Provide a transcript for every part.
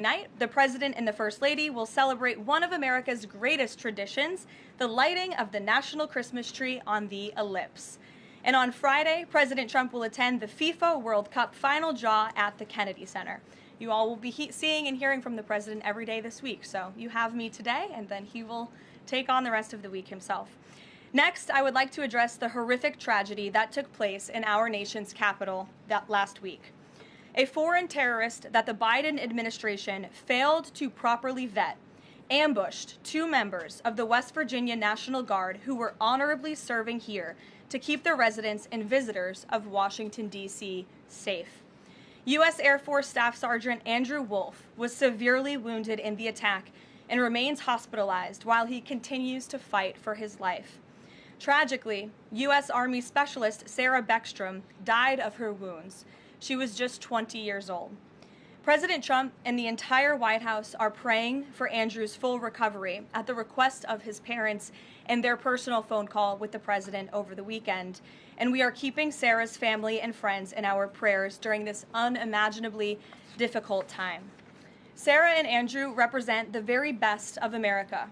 Night, the President and the First Lady will celebrate one of America's greatest traditions, the lighting of the National Christmas Tree on the Ellipse. And on Friday, President Trump will attend the FIFA World Cup final draw at the Kennedy Center. You all will be seeing and hearing from the President every day this week, so you have me today, and then he will take on the rest of the week himself. Next, I would like to address the horrific tragedy that took place in our nation's capital last week. A foreign terrorist that the Biden administration failed to properly vet ambushed 2 members of the West Virginia National Guard who were honorably serving here to keep the residents and visitors of Washington, D.C. safe. U.S. Air Force Staff Sergeant Andrew Wolf was severely wounded in the attack and remains hospitalized while he continues to fight for his life. Tragically, U.S. Army Specialist Sarah Beckstrom died of her wounds. She was just 20 years old. President Trump and the entire White House are praying for Andrew's full recovery at the request of his parents and their personal phone call with the president over the weekend. And we are keeping Sarah's family and friends in our prayers during this unimaginably difficult time. Sarah and Andrew represent the very best of America,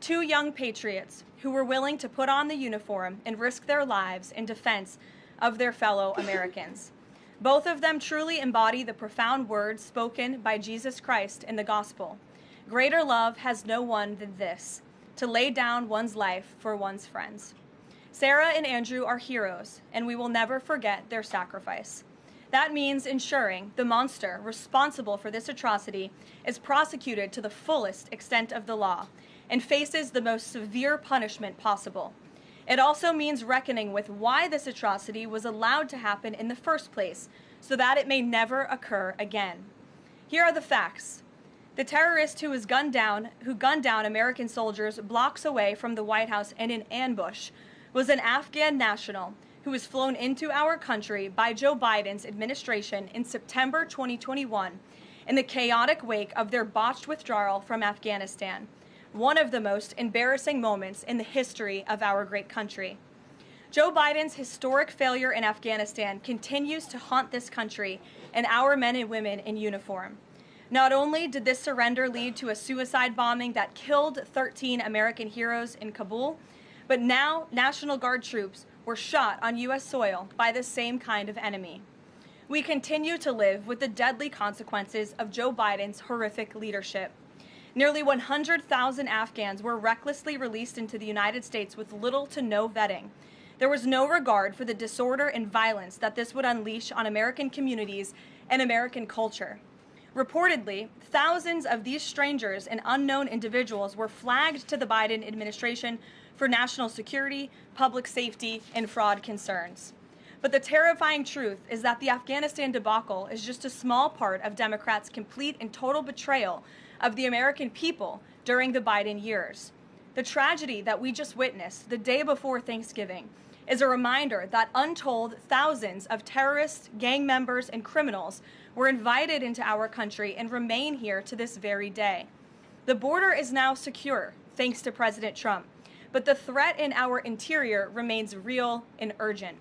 2 young patriots who were willing to put on the uniform and risk their lives in defense of their fellow Americans. Both of them truly embody the profound words spoken by Jesus Christ in the gospel. Greater love has no one than this, to lay down one's life for one's friends. Sarah and Andrew are heroes, and we will never forget their sacrifice. That means ensuring the monster responsible for this atrocity is prosecuted to the fullest extent of the law and faces the most severe punishment possible. It also means reckoning with why this atrocity was allowed to happen in the first place, so that it may never occur again. Here are the facts. The terrorist who gunned down American soldiers blocks away from the White House in an ambush was an Afghan national who was flown into our country by Joe Biden's administration in September 2021 in the chaotic wake of their botched withdrawal from Afghanistan. One of the most embarrassing moments in the history of our great country. Joe Biden's historic failure in Afghanistan continues to haunt this country and our men and women in uniform. Not only did this surrender lead to a suicide bombing that killed 13 American heroes in Kabul, but now National Guard troops were shot on U.S. soil by the same kind of enemy. We continue to live with the deadly consequences of Joe Biden's horrific leadership. Nearly 100,000 Afghans were recklessly released into the United States with little to no vetting. There was no regard for the disorder and violence that this would unleash on American communities and American culture. Reportedly, thousands of these strangers and unknown individuals were flagged to the Biden administration for national security, public safety, and fraud concerns. But the terrifying truth is that the Afghanistan debacle is just a small part of Democrats' complete and total betrayal of the American people during the Biden years. The tragedy that we just witnessed the day before Thanksgiving is a reminder that untold thousands of terrorists, gang members, and criminals were invited into our country and remain here to this very day. The border is now secure, thanks to President Trump, but the threat in our interior remains real and urgent.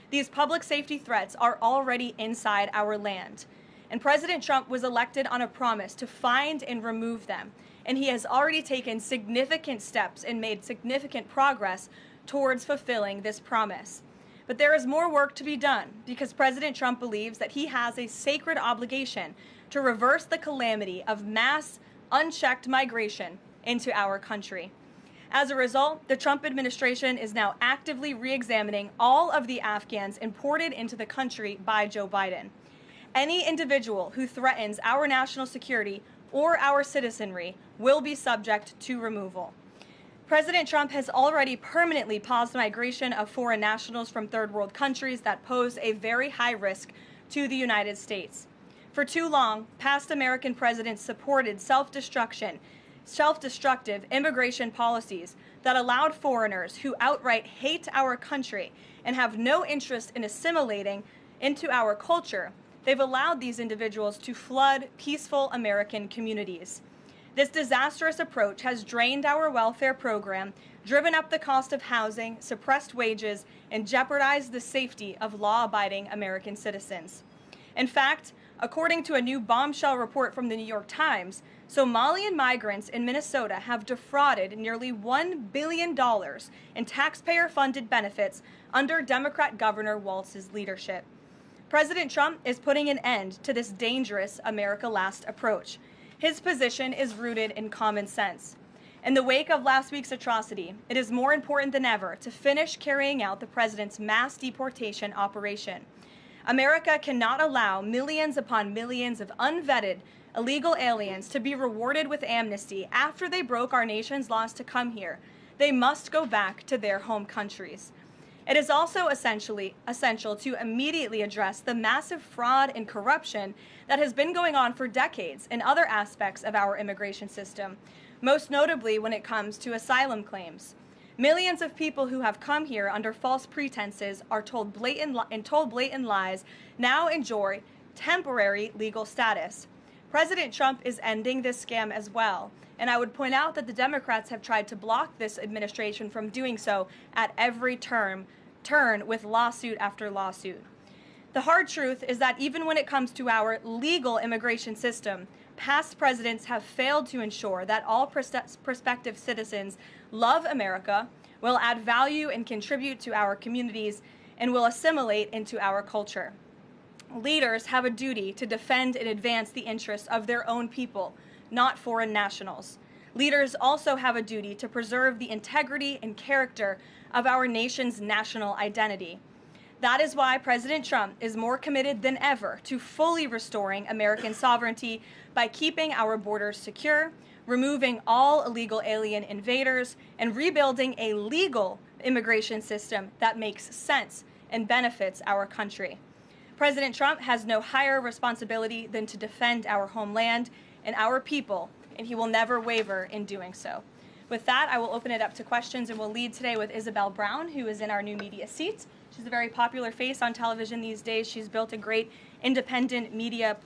These public safety threats are already inside our land. And President Trump was elected on a promise to find and remove them. And he has already taken significant steps and made significant progress towards fulfilling this promise. But there is more work to be done because President Trump believes that he has a sacred obligation to reverse the calamity of mass, unchecked migration into our country. As a result, the Trump administration is now actively re-examining all of the Afghans imported into the country by Joe Biden. Any individual who threatens our national security or our citizenry will be subject to removal. President Trump has already permanently paused migration of foreign nationals from third world countries that pose a very high risk to the United States. For too long, past American presidents supported self-destructive immigration policies that allowed foreigners who outright hate our country and have no interest in assimilating into our culture. They've allowed these individuals to flood peaceful American communities. This disastrous approach has drained our welfare program, driven up the cost of housing, suppressed wages, and jeopardized the safety of law-abiding American citizens. In fact, According to a new bombshell report from the New York Times, Somalian migrants in Minnesota have defrauded nearly $1 billion in taxpayer-funded benefits under Democrat Governor Walz's leadership. President Trump is putting an end to this dangerous America Last approach. His position is rooted in common sense. In the wake of last week's atrocity, it is more important than ever to finish carrying out the president's mass deportation operation. America cannot allow millions upon millions of unvetted, illegal aliens to be rewarded with amnesty after they broke our nation's laws to come here. They must go back to their home countries. It is also essential to immediately address the massive fraud and corruption that has been going on for decades in other aspects of our immigration system, most notably when it comes to asylum claims. Millions of people who have come here under false pretenses are told blatant lies now enjoy temporary legal status. President Trump is ending this scam as well, and I would point out that the Democrats have tried to block this administration from doing so at every turn with lawsuit after lawsuit. The hard truth is that even when it comes to our legal immigration system, past presidents have failed to ensure that all prospective citizens love America, will add value and contribute to our communities, and will assimilate into our culture. Leaders have a duty to defend and advance the interests of their own people, not foreign nationals. Leaders also have a duty to preserve the integrity and character of our nation's national identity. That is why President Trump is more committed than ever to fully restoring American sovereignty by keeping our borders secure, removing all illegal alien invaders, and rebuilding a legal immigration system that makes sense and benefits our country. President Trump has no higher responsibility than to defend our homeland and our people, and he will never waver in doing so. With that, I will open it up to questions, and we'll lead today with Isabel Brown, who is in our new media seat. She's a very popular face on television these days. She's built a great independent media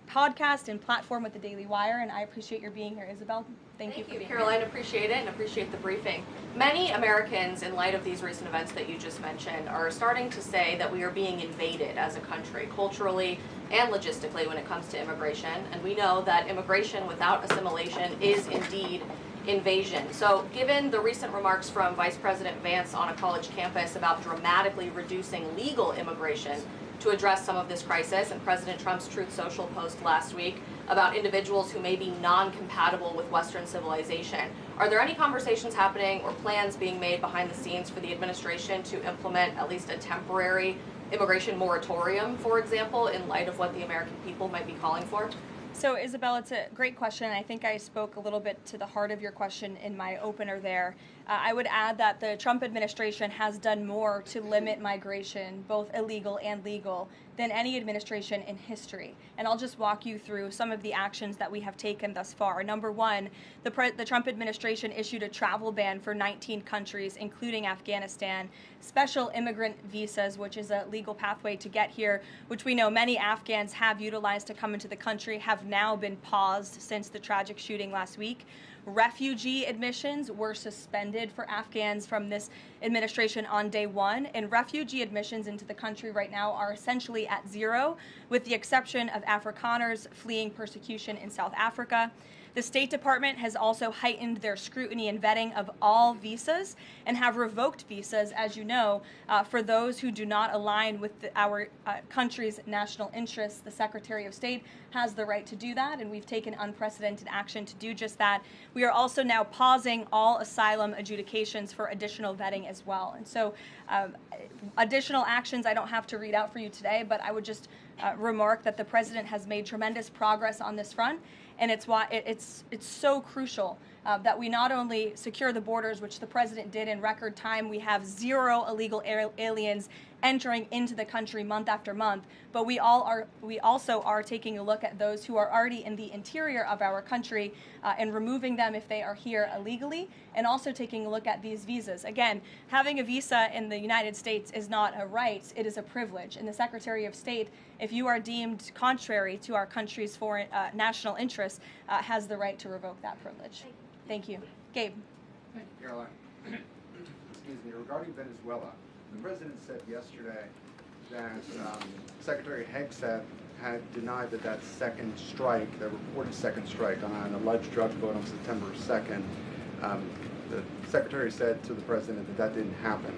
podcast and platform with the Daily Wire, and I appreciate your being here, Isabel. Thank you for being Karoline, appreciate it and appreciate the briefing. Many Americans, in light of these recent events that you just mentioned, are starting to say that we are being invaded as a country, culturally and logistically, when it comes to immigration. And we know that immigration without assimilation is indeed invasion. So given the recent remarks from Vice President Vance on a college campus about dramatically reducing legal immigration to address some of this crisis, and President Trump's Truth Social post last week about individuals who may be non-compatible with Western civilization, are there any conversations happening or plans being made behind the scenes for the administration to implement at least a temporary immigration moratorium, for example, in light of what the American people might be calling for? So, Isabel, it's a great question. I think I spoke a little bit to the heart of your question in my opener there. I would add that the Trump administration has done more to limit migration, both illegal and legal, than any administration in history. And I'll just walk you through some of the actions that we have taken thus far. Number one, the Trump administration issued a travel ban for 19 countries, including Afghanistan, special immigrant visas, which is a legal pathway to get here, which we know many Afghans have utilized to come into the country, have now been paused since the tragic shooting last week. Refugee admissions were suspended for Afghans from this administration on day one, and refugee admissions into the country right now are essentially at zero, with the exception of Afrikaners fleeing persecution in South Africa. The State Department has also heightened their scrutiny and vetting of all visas and have revoked visas, as you know, for those who do not align with our country's national interests. The Secretary of State has the right to do that, and we've taken unprecedented action to do just that. We are also now pausing all asylum adjudications for additional vetting as well. And so additional actions I don't have to read out for you today, but I would just remark that the president has made tremendous progress on this front. And it's why it's so crucial that we not only secure the borders, which the president did in record time. We have zero illegal aliens entering into the country month after month, but we also are taking a look at those who are already in the interior of our country and removing them if they are here illegally, and also taking a look at these visas. Again, having a visa in the United States is not a right, it is a privilege. And the Secretary of State, if you are deemed contrary to our country's foreign national interests, has the right to revoke that privilege. Thank you. Gabe. Thank you, Caroline. Excuse me. Regarding Venezuela, the president said yesterday that Secretary Haig said had denied that that second strike, that reported second strike on an alleged drug vote on September 2nd, the Secretary said to the President that that didn't happen.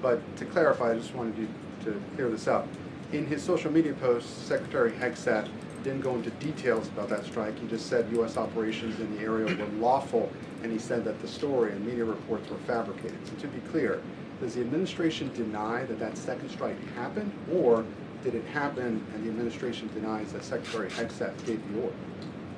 But to clarify, I just wanted you to clear this up. In his social media post, Secretary Hegseth didn't go into details about that strike. He just said U.S. operations in the area were lawful, and he said that the story and media reports were fabricated. So to be clear, does the administration deny that that second strike happened, or did it happen and the administration denies that Secretary Hegseth gave the order?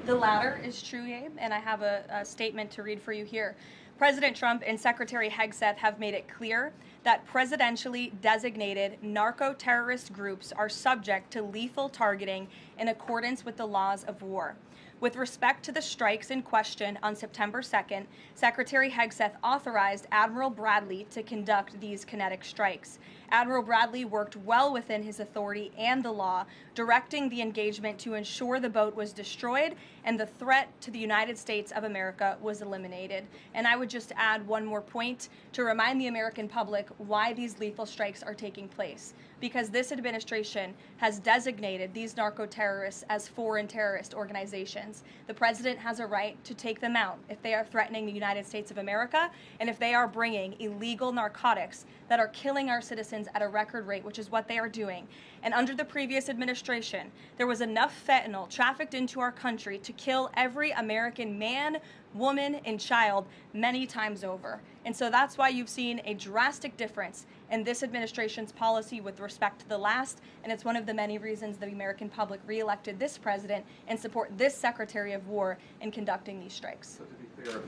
The latter is true, Abe, and I have a statement to read for you here. President Trump and Secretary Hegseth have made it clear that presidentially designated narco-terrorist groups are subject to lethal targeting in accordance with the laws of war. With respect to the strikes in question on September 2nd, Secretary Hegseth authorized Admiral Bradley to conduct these kinetic strikes. Admiral Bradley worked well within his authority and the law, directing the engagement to ensure the boat was destroyed and the threat to the United States of America was eliminated. And I would just add one more point to remind the American public why these lethal strikes are taking place. Because this administration has designated these narco-terrorists as foreign terrorist organizations. The president has a right to take them out if they are threatening the United States of America and if they are bringing illegal narcotics that are killing our citizens at a record rate, which is what they are doing. And under the previous administration, there was enough fentanyl trafficked into our country to kill every American man, woman, and child many times over. And so that's why you've seen a drastic difference in this administration's policy with respect to the last, and it's one of the many reasons the American public reelected this president and support this Secretary of War in conducting these strikes. So to be clear,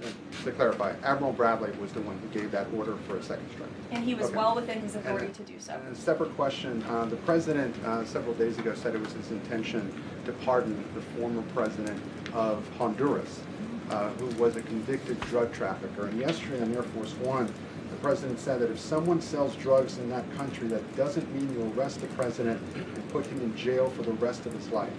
to clarify, Admiral Bradley was the one who gave that order for a second strike. And he was well within his authority to do so. And a separate question, the president several days ago said it was his intention to pardon the former president of Honduras, who was a convicted drug trafficker. And yesterday on Air Force One, the president said that if someone sells drugs in that country, that doesn't mean you arrest the president and put him in jail for the rest of his life.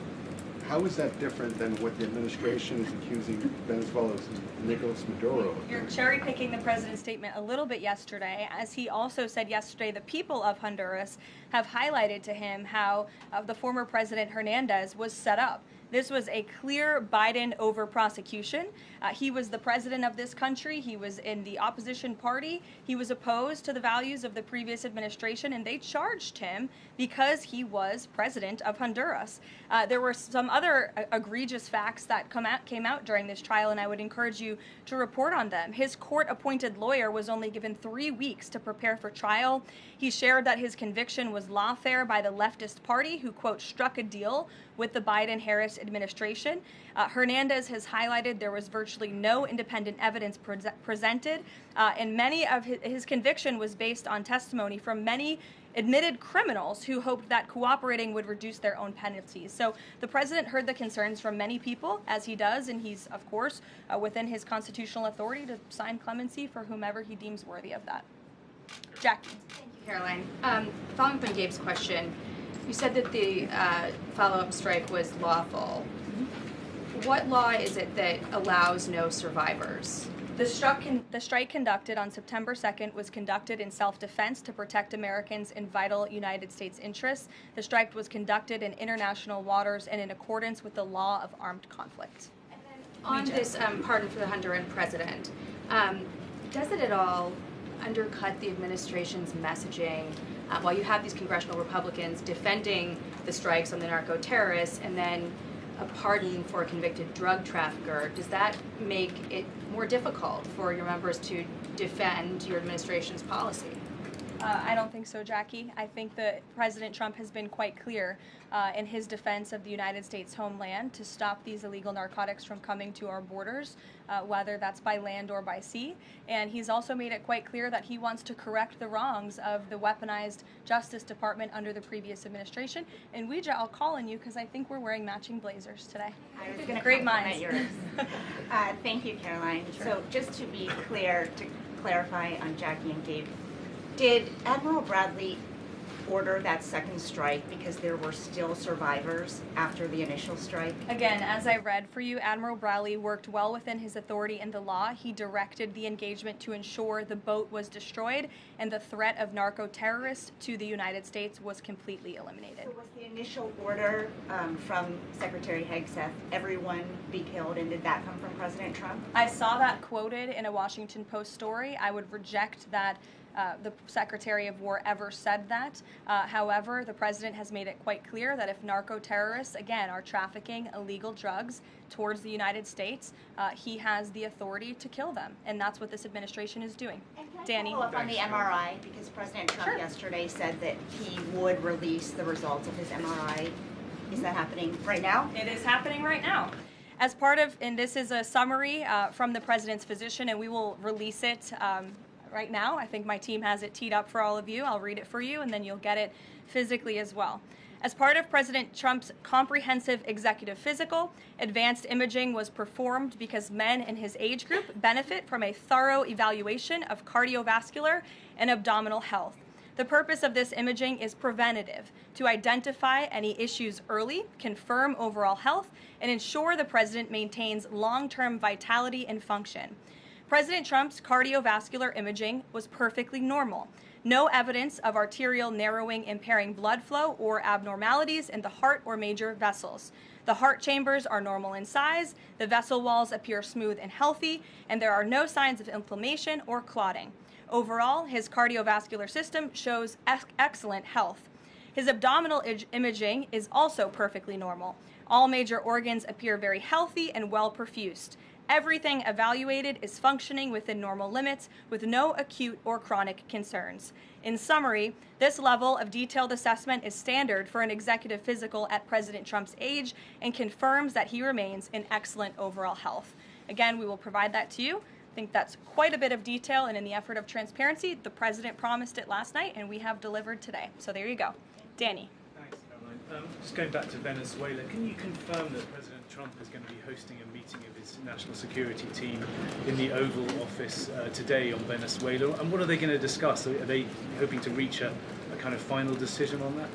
How is that different than what the administration is accusing Venezuela's Nicolas Maduro of? You're cherry-picking the president's statement a little bit yesterday, as he also said yesterday the people of Honduras have highlighted to him how the former president Hernandez was set up. This was a clear Biden over prosecution. He was the president of this country. He was in the opposition party. He was opposed to the values of the previous administration, and they charged him because he was president of Honduras. There were some other egregious facts that came out during this trial, and I would encourage you to report on them. His court-appointed lawyer was only given 3 weeks to prepare for trial. He shared that his conviction was lawfare by the leftist party, who, quote, struck a deal with the Biden-Harris administration. Hernandez has highlighted there was virtually no independent evidence presented, and many of his conviction was based on testimony from many admitted criminals who hoped that cooperating would reduce their own penalties. So the president heard the concerns from many people, as he does, and he's, of course, within his constitutional authority to sign clemency for whomever he deems worthy of that. Jackie. Thank you, Karoline. Following up on Gabe's question, you said that the follow-up strike was lawful. What law is it that allows no survivors? The strike conducted on September 2nd was conducted in self-defense to protect Americans in vital United States interests. The strike was conducted in international waters and in accordance with the law of armed conflict. And then on this pardon for the Honduran president, does it at all undercut the administration's messaging while you have these congressional Republicans defending the strikes on the narco-terrorists and then a pardon for a convicted drug trafficker? Does that make it more difficult for your members to defend your administration's policy? I don't think so, Jackie. I think that President Trump has been quite clear in his defense of the United States homeland to stop these illegal narcotics from coming to our borders, whether that's by land or by sea. And he's also made it quite clear that he wants to correct the wrongs of the weaponized Justice Department under the previous administration. And Ouija, I'll call on you because I think we're wearing matching blazers today. I was going to Great compliment minds. yours. Thank you, Karoline. Sure. So just to be clear, to clarify on Jackie and Gabe, did Admiral Bradley order that second strike because there were still survivors after the initial strike? Again, as I read for you, Admiral Brawley worked well within his authority in the law. He directed the engagement to ensure the boat was destroyed and the threat of narco-terrorists to the United States was completely eliminated. So was the initial order from Secretary Hegseth, everyone be killed, and did that come from President Trump? I saw that quoted in a Washington Post story. I would reject that the Secretary of War ever said that. However, the President has made it quite clear that if narco-terrorists, again, are trafficking illegal drugs towards the United States, he has the authority to kill them. And that's what this administration is doing. And can I Danny? follow up on the MRI? Because President Trump yesterday said that he would release the results of his MRI. Is that happening right now? It is happening right now. As part of, and this is a summary from the President's physician, and we will release it right now. I think my team has it teed up for all of you. I'll read it for you, and then you'll get it physically as well. As part of President Trump's comprehensive executive physical, advanced imaging was performed because men in his age group benefit from a thorough evaluation of cardiovascular and abdominal health. The purpose of this imaging is preventative, to identify any issues early, confirm overall health, and ensure the President maintains long-term vitality and function. President Trump's cardiovascular imaging was perfectly normal. No evidence of arterial narrowing impairing blood flow or abnormalities in the heart or major vessels. The heart chambers are normal in size, the vessel walls appear smooth and healthy, and there are no signs of inflammation or clotting. Overall, his cardiovascular system shows excellent health. His abdominal imaging is also perfectly normal. All major organs appear very healthy and well perfused. Everything evaluated is functioning within normal limits with no acute or chronic concerns. In summary, this level of detailed assessment is standard for an executive physical at President Trump's age and confirms that he remains in excellent overall health. Again, we will provide that to you. I think that's quite a bit of detail, and in the effort of transparency, the President promised it last night, and we have delivered today. So there you go. Danny. Thanks, Caroline. Just going back to Venezuela, can you confirm that President Trump is going to be hosting a meeting of his national security team in the Oval Office today on Venezuela? And what are they going to discuss? Are they hoping to reach a kind of final decision on that?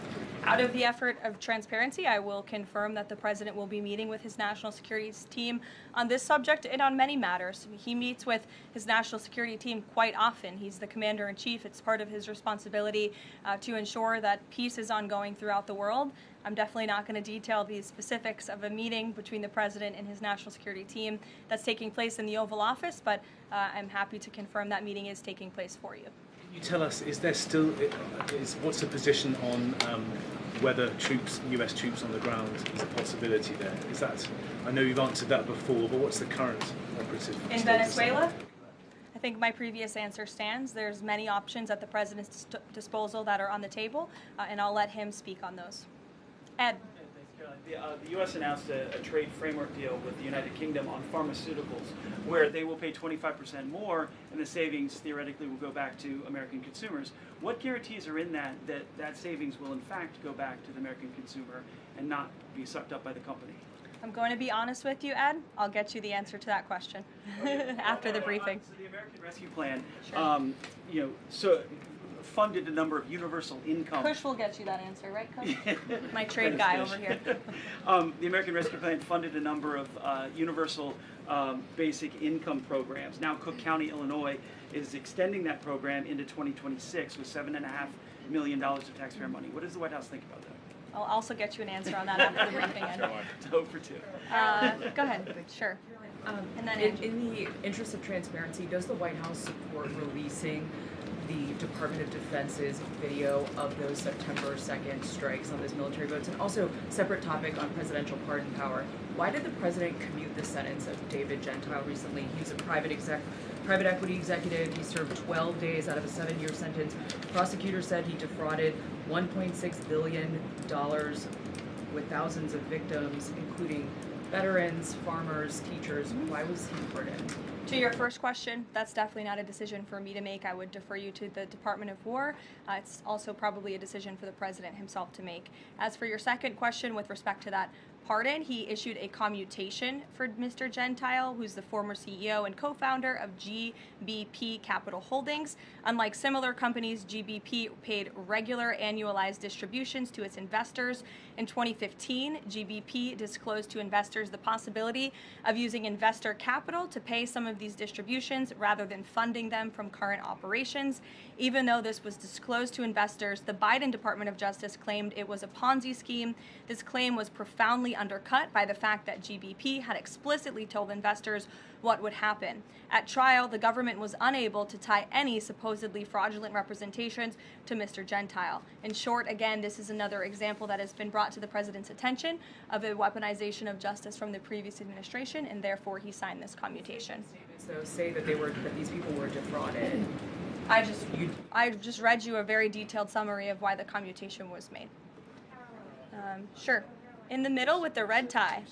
Out of the effort of transparency, I will confirm that the President will be meeting with his national security team on this subject and on many matters. He meets with his national security team quite often. He's the commander-in-chief. It's part of his responsibility to ensure that peace is ongoing throughout the world. I'm definitely not going to detail the specifics of a meeting between the President and his national security team that's taking place in the Oval Office, but I'm happy to confirm that meeting is taking place for you. Can you tell us, is there still, what's the position on whether US troops on the ground is a possibility there? Is that, I know you've answered that before, but what's the current operative in Venezuela? I think my previous answer stands. There's many options at the President's disposal that are on the table, and I'll let him speak on those. Ed. The U.S. announced a trade framework deal with the United Kingdom on pharmaceuticals, where they will pay 25% more, and the savings theoretically will go back to American consumers. What guarantees are in that savings will in fact go back to the American consumer and not be sucked up by the company? I'm going to be honest with you, Ed. I'll get you the answer to that question after the briefing. So the American Rescue Plan, Sure. funded a number of universal income. Kush will get you that answer, right, Kush? My trade guy over here. The American Rescue Plan funded a number of universal basic income programs. Now Cook County, Illinois is extending that program into 2026 with $7.5 million of taxpayer money. What does the White House think about that? I'll also get you an answer on that after the briefing, Ed. 0 for 2. Go ahead. Sure. And then in the interest of transparency, does the White House support releasing the Department of Defense's video of those September 2nd strikes on those military boats? And also, separate topic on presidential pardon power. Why did the president commute the sentence of David Gentile recently? He was a private equity executive. He served 12 days out of a 7-year sentence. Prosecutors said he defrauded $1.6 billion with thousands of victims, including veterans, farmers, teachers. Why was he pardoned? to your first question, that's definitely not a decision for me to make. I would defer you to the Department of War. It's also probably a decision for the President himself to make. As for your second question with respect to that pardon, he issued a commutation for Mr. Gentile, who's the former CEO and co-founder of GBP Capital Holdings. Unlike similar companies, GBP paid regular annualized distributions to its investors. In 2015, GBP disclosed to investors the possibility of using investor capital to pay some of these distributions rather than funding them from current operations. Even though this was disclosed to investors, the Biden Department of Justice claimed it was a Ponzi scheme. This claim was profoundly undercut by the fact that GBP had explicitly told investors what would happen. At trial, the government was unable to tie any supposedly fraudulent representations to Mr. Gentile. In short, again, this is another example that has been brought to the president's attention of a weaponization of justice from the previous administration, and therefore he signed this commutation. So say that these people were defrauded. I just read you a very detailed summary of why the commutation was made. Sure. In the middle with the red tie.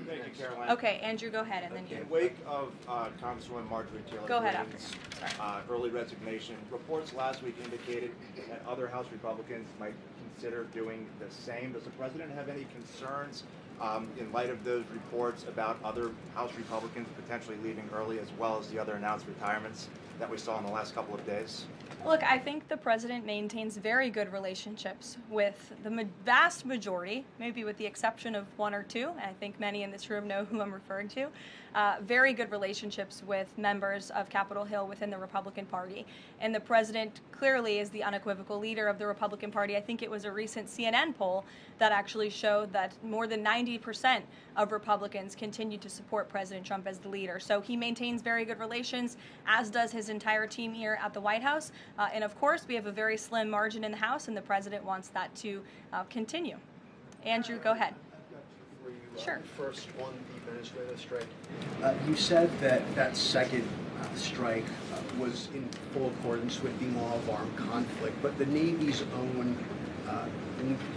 Thank you, Caroline. Okay, Andrew, go ahead, and then you. In wake of Congresswoman Marjorie Taylor Go ahead Greene's after. early resignation, reports last week indicated that other House Republicans might consider doing the same. Does the president have any concerns in light of those reports about other House Republicans potentially leaving early, as well as the other announced retirements that we saw in the last couple of days? Look, I think the president maintains very good relationships with the vast majority, maybe with the exception of one or two. I think many in this room know who I'm referring to. Very good relationships with members of Capitol Hill within the Republican Party. And the president clearly is the unequivocal leader of the Republican Party. I think it was a recent CNN poll that actually showed that more than 90% of Republicans continue to support President Trump as the leader. So he maintains very good relations, as does his entire team here at the White House. And of course, we have a very slim margin in the House, and the president wants that to continue. Andrew, go ahead. Sure. First, on the Venezuela strike, you said that second strike was in full accordance with the law of armed conflict, but the Navy's own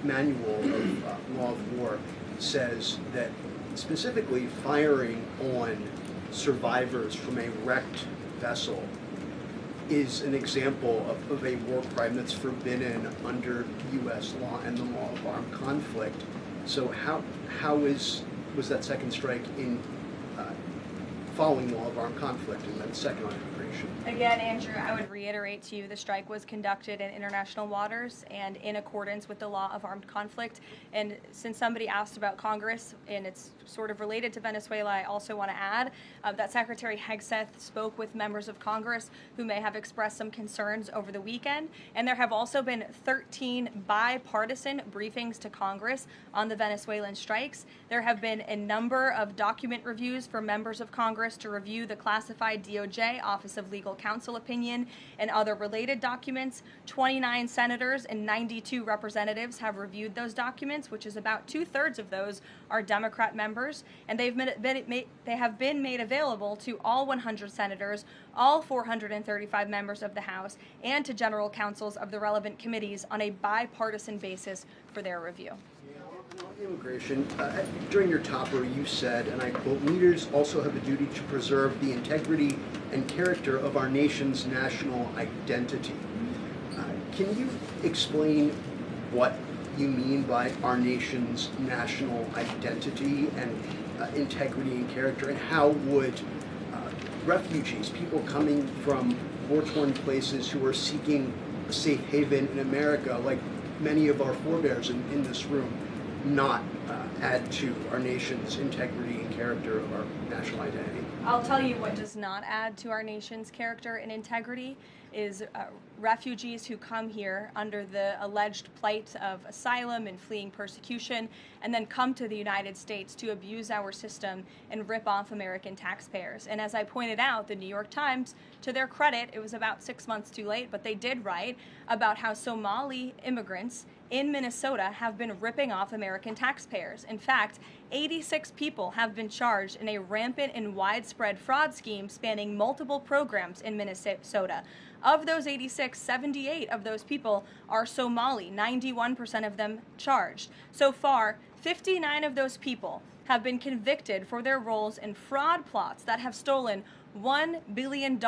manual of law of war says that specifically firing on survivors from a wrecked vessel is an example of a war crime that's forbidden under U.S. law and the law of armed conflict. So how was that second strike in following law of armed conflict and then second on immigration? Again, Andrew, I would reiterate to you the strike was conducted in international waters and in accordance with the law of armed conflict. And since somebody asked about Congress, and it's sort of related to Venezuela, I also want to add that Secretary Hegseth spoke with members of Congress who may have expressed some concerns over the weekend. And there have also been 13 bipartisan briefings to Congress on the Venezuelan strikes. There have been a number of document reviews for members of Congress to review the classified DOJ Office of Legal Counsel opinion and other related documents. 29 senators and 92 representatives have reviewed those documents, which is about 2/3 of those are Democrat members, and they have been made available to all 100 senators, all 435 members of the House, and to general counsels of the relevant committees on a bipartisan basis for their review. On immigration, during your topper you said, and I quote, "Leaders also have a duty to preserve the integrity and character of our nation's national identity." Can you explain what you mean by our nation's national identity and integrity and character, and how would refugees, people coming from war-torn places who are seeking a safe haven in America, like many of our forebears in this room, not add to our nation's integrity and character of our national identity? I'll tell you what does not add to our nation's character and integrity is refugees who come here under the alleged plight of asylum and fleeing persecution, and then come to the United States to abuse our system and rip off American taxpayers. And as I pointed out, the New York Times, to their credit, it was about 6 months too late, but they did write about how Somali immigrants in Minnesota have been ripping off American taxpayers. In fact, 86 people have been charged in a rampant and widespread fraud scheme spanning multiple programs in Minnesota. Of those 86, 78 of those people are Somali, 91% of them charged. So far, 59 of those people have been convicted for their roles in fraud plots that have stolen $1 billion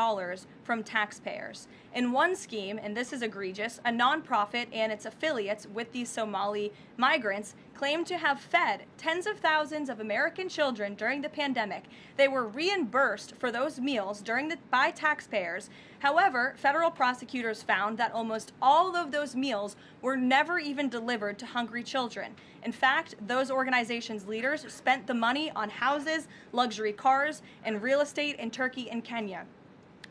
from taxpayers. In one scheme, and this is egregious, a nonprofit and its affiliates with these Somali migrants claimed to have fed tens of thousands of American children during the pandemic. They were reimbursed for those meals by taxpayers. However, federal prosecutors found that almost all of those meals were never even delivered to hungry children. In fact, those organizations' leaders spent the money on houses, luxury cars, and real estate in Turkey and Kenya.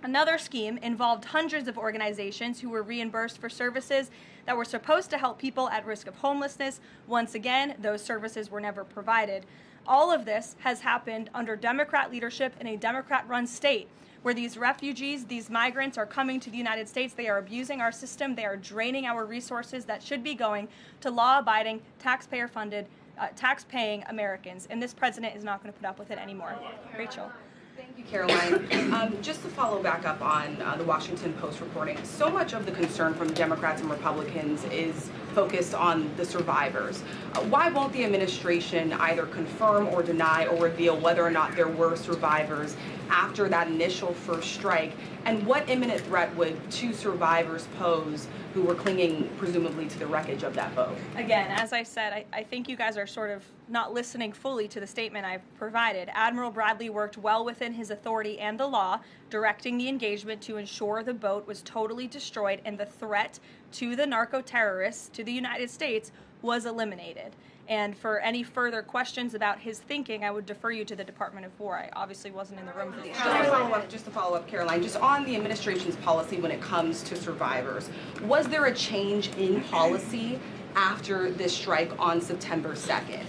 Another scheme involved hundreds of organizations who were reimbursed for services that were supposed to help people at risk of homelessness. Once again, those services were never provided. All of this has happened under Democrat leadership in a Democrat-run state, where these refugees, these migrants are coming to the United States. They are abusing our system. They are draining our resources that should be going to law-abiding, taxpayer-funded, tax-paying Americans. And this president is not going to put up with it anymore. Rachel. Thank you, Caroline. Just to follow back up on the Washington Post reporting, so much of the concern from Democrats and Republicans is focused on the survivors. Why won't the administration either confirm or deny or reveal whether or not there were survivors after that initial first strike? And what imminent threat would two survivors pose who were clinging presumably to the wreckage of that boat? Again, as I said, I think you guys are sort of not listening fully to the statement I've provided. Admiral Bradley worked well within his authority and the law, directing the engagement to ensure the boat was totally destroyed and the threat to the narco-terrorists, to the United States, was eliminated. And for any further questions about his thinking, I would defer you to the Department of War. I obviously wasn't in the room for these. Just to follow up, Caroline, just on the administration's policy when it comes to survivors, was there a change in policy after this strike on September 2nd?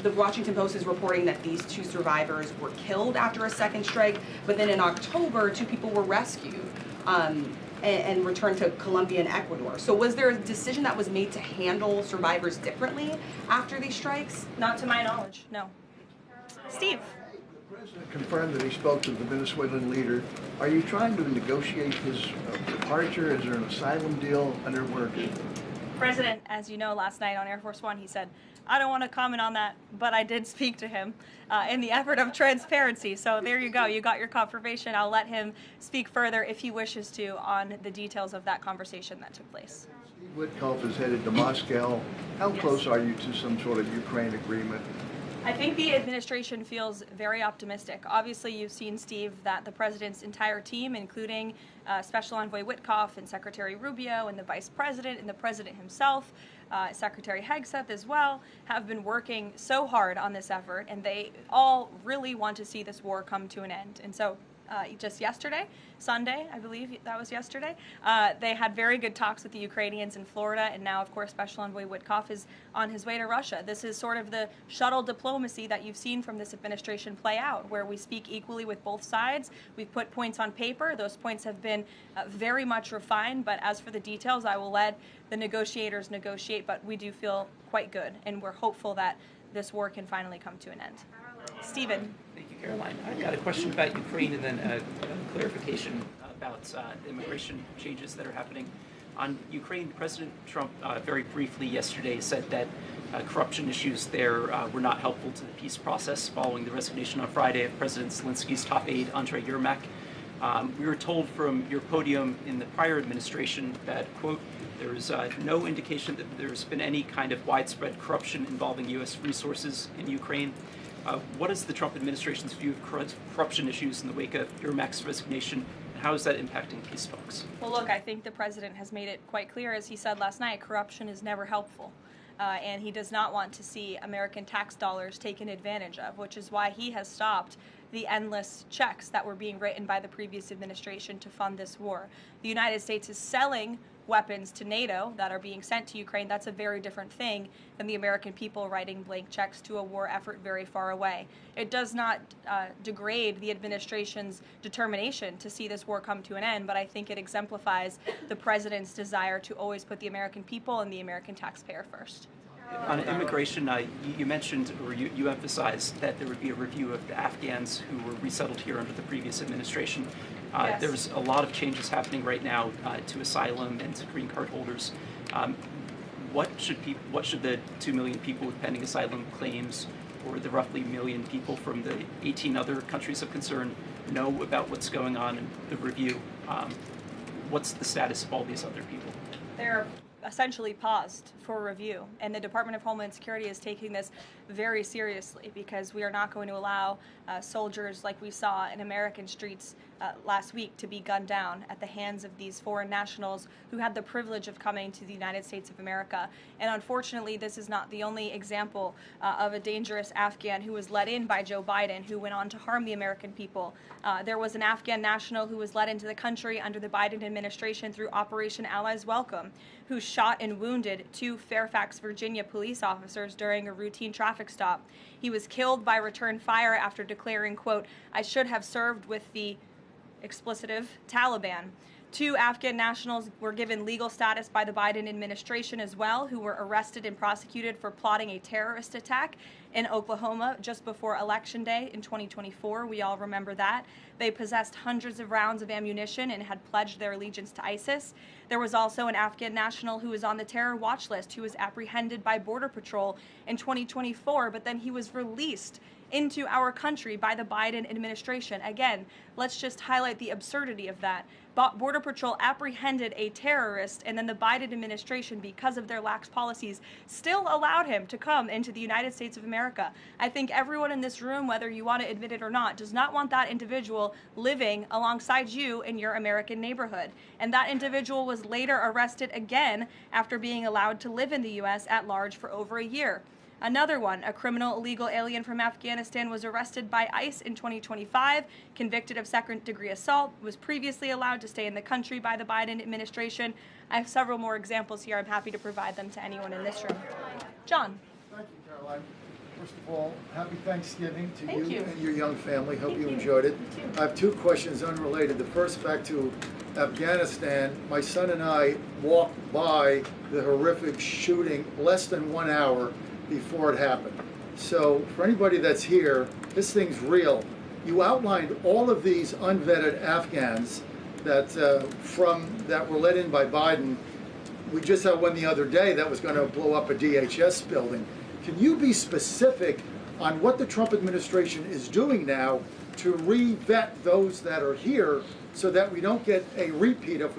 The Washington Post is reporting that these two survivors were killed after a second strike, but then in October, two people were rescued and returned to Colombia and Ecuador. So was there a decision that was made to handle survivors differently after these strikes? Not to my knowledge, no. Steve. The president confirmed that he spoke to the Venezuelan leader. Are you trying to negotiate his departure? Is there an asylum deal under work? President, as you know, last night on Air Force One, he said, I don't want to comment on that, but I did speak to him in the effort of transparency. So there you go. You got your confirmation. I'll let him speak further if he wishes to on the details of that conversation that took place. Steve Witkoff is headed to Moscow. How close are you to some sort of Ukraine agreement? I think the administration feels very optimistic. Obviously, you've seen, Steve, that the president's entire team, including Special Envoy Witkoff and Secretary Rubio and the Vice President and the President himself, Secretary Hegseth as well, have been working so hard on this effort, and they all really want to see this war come to an end. And so just yesterday, Sunday, I believe that was yesterday, they had very good talks with the Ukrainians in Florida, and now, of course, Special Envoy Witkoff is on his way to Russia. This is sort of the shuttle diplomacy that you've seen from this administration play out, where we speak equally with both sides. We've put points on paper. Those points have been very much refined, but as for the details, I will let the negotiators negotiate, but we do feel quite good, and we're hopeful that this war can finally come to an end. Stephen. Thank you, Caroline. I've got a question about Ukraine and then a clarification about immigration changes that are happening. On Ukraine, President Trump very briefly yesterday said that corruption issues there were not helpful to the peace process following the resignation on Friday of President Zelensky's top aide, Andrei Yermak. We were told from your podium in the prior administration that, quote, there is no indication that there's been any kind of widespread corruption involving U.S. resources in Ukraine. What is the Trump administration's view of corruption issues in the wake of Yermak's resignation, and how is that impacting peace talks? Well, look, I think the president has made it quite clear, as he said last night, corruption is never helpful. And he does not want to see American tax dollars taken advantage of, which is why he has stopped the endless checks that were being written by the previous administration to fund this war. The United States is selling weapons to NATO that are being sent to Ukraine. That's a very different thing than the American people writing blank checks to a war effort very far away. It does not degrade the administration's determination to see this war come to an end, but I think it exemplifies the president's desire to always put the American people and the American taxpayer first. On immigration, you mentioned, or you emphasized that there would be a review of the Afghans who were resettled here under the previous administration. Yes. There's a lot of changes happening right now to asylum and to green card holders. What should the 2 million people with pending asylum claims or the roughly 1 million people from the 18 other countries of concern know about what's going on in the review? What's the status of all these other people? They're essentially paused for review, and the Department of Homeland Security is taking this very seriously, because we are not going to allow soldiers like we saw in American streets last week to be gunned down at the hands of these foreign nationals who had the privilege of coming to the United States of America. And unfortunately, this is not the only example of a dangerous Afghan who was let in by Joe Biden, who went on to harm the American people. There was an Afghan national who was let into the country under the Biden administration through Operation Allies Welcome, who shot and wounded 2 Fairfax, Virginia police officers during a routine traffic stop. He was killed by return fire after declaring, quote, "I should have served with the explicitive Taliban." 2 Afghan nationals were given legal status by the Biden administration as well, who were arrested and prosecuted for plotting a terrorist attack in Oklahoma just before Election Day in 2024. We all remember that. They possessed hundreds of rounds of ammunition and had pledged their allegiance to ISIS. There was also an Afghan national who was on the terror watch list who was apprehended by Border Patrol in 2024, but then he was released into our country by the Biden administration. Again, let's just highlight the absurdity of that. Border Patrol apprehended a terrorist, and then the Biden administration, because of their lax policies, still allowed him to come into the United States of America. I think everyone in this room, whether you want to admit it or not, does not want that individual living alongside you in your American neighborhood. And that individual was later arrested again after being allowed to live in the U.S. at large for over a year. Another one, a criminal illegal alien from Afghanistan, was arrested by ICE in 2025, convicted of second-degree assault, was previously allowed to stay in the country by the Biden administration. I have several more examples here. I'm happy to provide them to anyone in this room. John. Thank you, Caroline. First of all, happy Thanksgiving to Thank you and your young family. Hope you enjoyed it. I have 2 questions unrelated. The first, back to Afghanistan. My son and I walked by the horrific shooting less than 1 hour before it happened. So for anybody that's here, this thing's real. You outlined all of these unvetted Afghans that that were let in by Biden. We just had one the other day that was going to blow up a DHS building. Can you be specific on what the Trump administration is doing now to re-vet those that are here so that we don't get a repeat of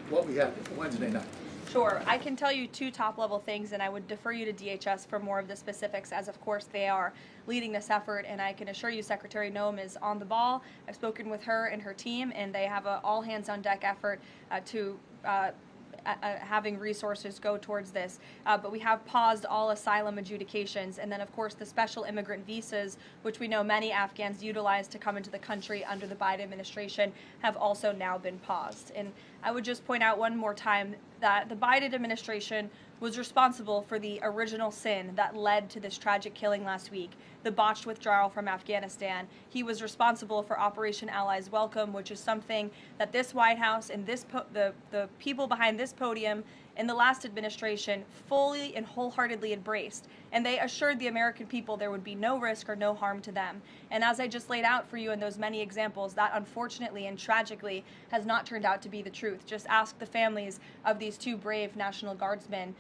what we had Wednesday night? Sure. I can tell you 2 top-level things, and I would defer you to DHS for more of the specifics, as of course they are leading this effort, and I can assure you Secretary Noem is on the ball. I've spoken with her and her team, and they have an all-hands-on-deck effort to having resources go towards this. But we have paused all asylum adjudications, and then of course the special immigrant visas, which we know many Afghans utilize to come into the country under the Biden administration, have also now been paused. And I would just point out one more time that the Biden administration was responsible for the original sin that led to this tragic killing last week, the botched withdrawal from Afghanistan. He was responsible for Operation Allies Welcome, which is something that this White House and the people behind this podium in the last administration fully and wholeheartedly embraced. And they assured the American people there would be no risk or no harm to them. And as I just laid out for you in those many examples, that unfortunately and tragically has not turned out to be the truth. Just ask the families of these 2 brave National Guardsmen,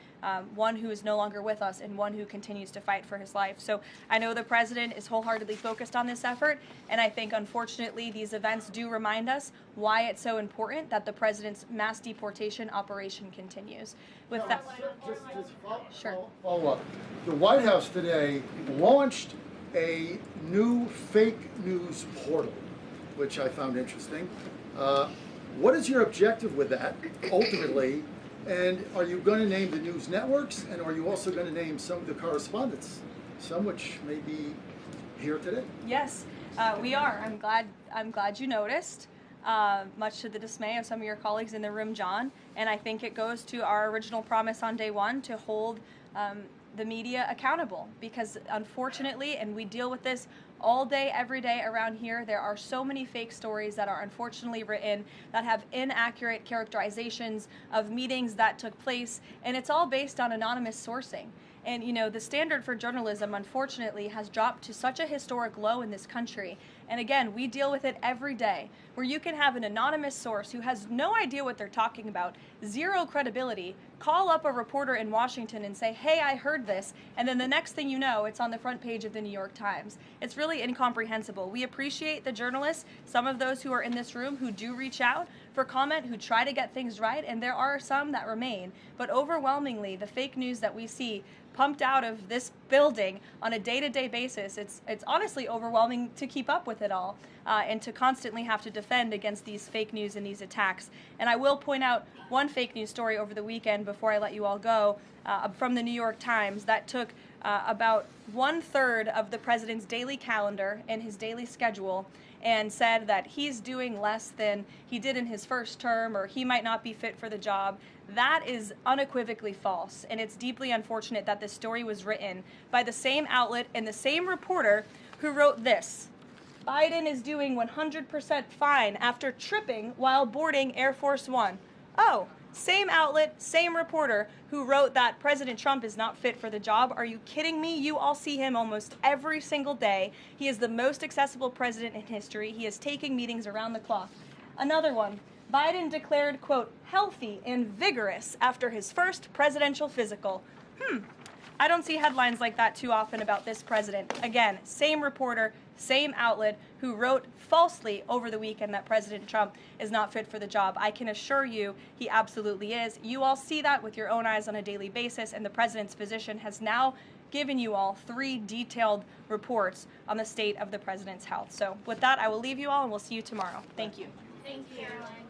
one who is no longer with us and one who continues to fight for his life. So I know the president is wholeheartedly focused on this effort, and I think unfortunately these events do remind us why it's so important that the president's mass deportation operation continues. With that, follow up. The White House today launched a new fake news portal, which I found interesting. What is your objective with that, ultimately? And are you going to name the news networks, and are you also going to name some of the correspondents, some which may be here today? Yes, we are. I'm glad you noticed. Much to the dismay of some of your colleagues in the room, John. And I think it goes to our original promise on day one to hold the media accountable, because unfortunately, and we deal with this all day, every day around here, there are so many fake stories that are unfortunately written that have inaccurate characterizations of meetings that took place, and it's all based on anonymous sourcing. And, you know, the standard for journalism, unfortunately, has dropped to such a historic low in this country. And again, we deal with it every day, where you can have an anonymous source who has no idea what they're talking about, zero credibility, call up a reporter in Washington and say, hey, I heard this, and then the next thing you know, it's on the front page of the New York Times. It's really incomprehensible. We appreciate the journalists, some of those who are in this room who do reach out for comment, who try to get things right, and there are some that remain. But overwhelmingly, the fake news that we see pumped out of this building on a day-to-day basis, it's honestly overwhelming to keep up with it all and to constantly have to defend against these fake news and these attacks. And I will point out one fake news story over the weekend before I let you all go from the New York Times that took about 1/3 of the president's daily calendar and his daily schedule and said that he's doing less than he did in his first term, or he might not be fit for the job. That is unequivocally false, and it's deeply unfortunate that this story was written by the same outlet and the same reporter who wrote this: Biden is doing 100% fine after tripping while boarding Air Force One. Oh, same outlet, same reporter who wrote that President Trump is not fit for the job. Are you kidding me? You all see him almost every single day. He is the most accessible president in history. He is taking meetings around the clock. Another one. Biden declared, quote, healthy and vigorous after his first presidential physical. I don't see headlines like that too often about this president. Again, same reporter, same outlet who wrote falsely over the weekend that President Trump is not fit for the job. I can assure you he absolutely is. You all see that with your own eyes on a daily basis, and the president's physician has now given you all 3 detailed reports on the state of the president's health. So with that, I will leave you all and we'll see you tomorrow. Thank you. Thank you, Caroline.